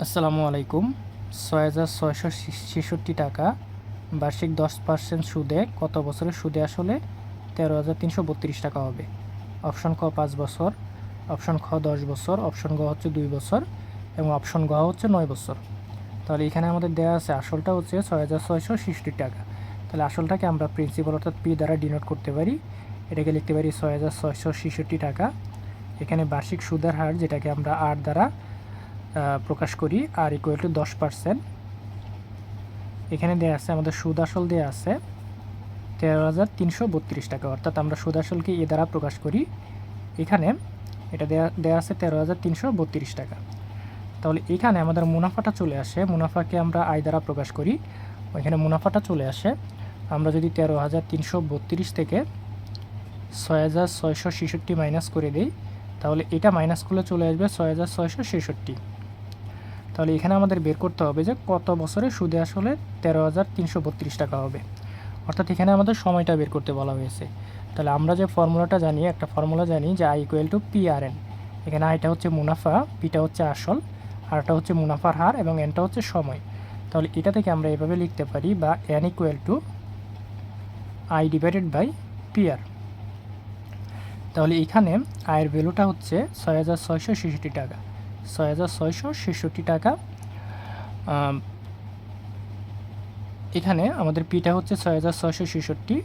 আসসালামু আলাইকুম। ৬,৬৬৬ টাকা বার্ষিক 10% সুদে কত বছরের সুদে আসলে ১৩,৩৩২ টাকা হবে? অপশন ক ৫ বছর, অপশন খ ১০ বছর, অপশন গ হচ্ছে ২ বছর এবং অপশন ঘ হচ্ছে ৯ বছর। তাহলে এখানে আমাদের দেওয়া আছে আসলটা হচ্ছে ৬,৬৬৬ টাকা। তাহলে আসলটাকে আমরা প্রিন্সিপাল অর্থাৎ পি দ্বারা ডিনোট করতে পারি। এটাকে লিখতে পারি ৬,৬৬৬ টাকা। এখানে বার্ষিক সুদের হার যেটাকে আমরা আর দ্বারা প্রকাশ করি, আর ইকুয়াল টু 10%। এখানে দেওয়া আছে আমাদের সুদ আসল দেওয়া আছে ১৩,৩৩২ টাকা, অর্থাৎ আমরা সুদ আসলকে এ দ্বারা প্রকাশ করি। এখানে এটা দেওয়া আছে ১৩,৩৩২ টাকা। তাহলে এখানে আমাদের মুনাফাটা চলে আসে, মুনাফাকে আমরা আয় দ্বারা প্রকাশ করি, ওইখানে মুনাফাটা চলে আসে। আমরা যদি ১৩,৩৩২ থেকে ৬,৬৬৬ মাইনাস করে দিই, তাহলে এটা মাইনাস করলে চলে আসবে ৬,৬৬৬। তাহলে এখানে আমাদের বের করতে হবে যে কত বছরে সুদে আসলে ১৩,৩৩২ টাকা হবে, অর্থাৎ এখানে আমাদের সময়টা বের করতে বলা হয়েছে। তাহলে আমরা যে ফর্মুলাটা জানি, একটা ফর্মুলা জানি যে I equal to P R N. এখানে আইটা হচ্ছে মুনাফা, পিটা হচ্ছে আসল, আরটা হচ্ছে মুনাফার হার এবং এনটা হচ্ছে সময়। তাহলে এটা থেকে আমরা এভাবে লিখতে পারি, বা N equal to I divided by P R. তাহলে এখানে আয়ের ভ্যালুটা হচ্ছে ৬,৬৬৬ টাকা, ৬,৬৬৬ টাকা। এখানে আমাদের পিটা হচ্ছে ৬,৬৬৬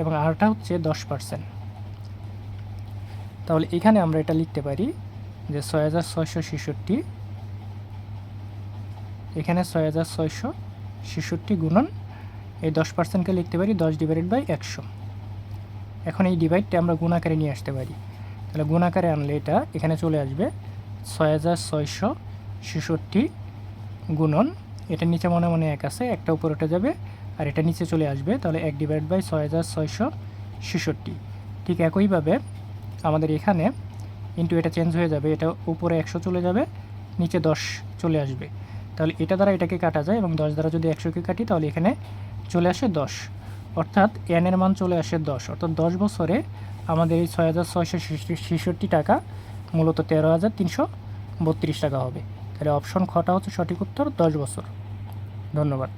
এবং আরটা হচ্ছে 10%। তাহলে এখানে আমরা এটা লিখতে পারি যে ৬,৬৬৬, এখানে ৬,৬৬৬ গুণন এই 10%কে লিখতে পারি 10 ডিভাইডেড বাই ১০০। এখন এই ডিভাইডটা আমরা গুণাকারে নিয়ে আসতে পারি। তাহলে গুণাকারে আনলে এটা এখানে চলে আসবে ৬,৬৬৬ গুণন, এটা নিচে মনে মনে ১ আছে, একটা উপর উঠে যাবে আর এটা নিচে চলে আসবে। তাহলে ১ ডিভাইড বাই ৬,৬৬৬। ঠিক একইভাবে আমাদের এখানে ইন্টু এটা চেঞ্জ হয়ে যাবে, এটা উপরে ১০০ চলে যাবে, নিচে ১০ চলে আসবে। তাহলে এটা দ্বারা এটাকে কাটা যায় এবং ১০ দ্বারা যদি ১০০কে কাটি তাহলে এখানে চলে আসে ১০, অর্থাৎ এন এর মান চলে আসে ১০। অর্থাৎ ১০ বছরে আমাদের এই ৬,৬৬৬ টাকা মূলত ১৩,৩৩২ টাকা হবে। তাহলে অপশন খটা হচ্ছে সঠিক উত্তর, ১০ বছর। ধন্যবাদ।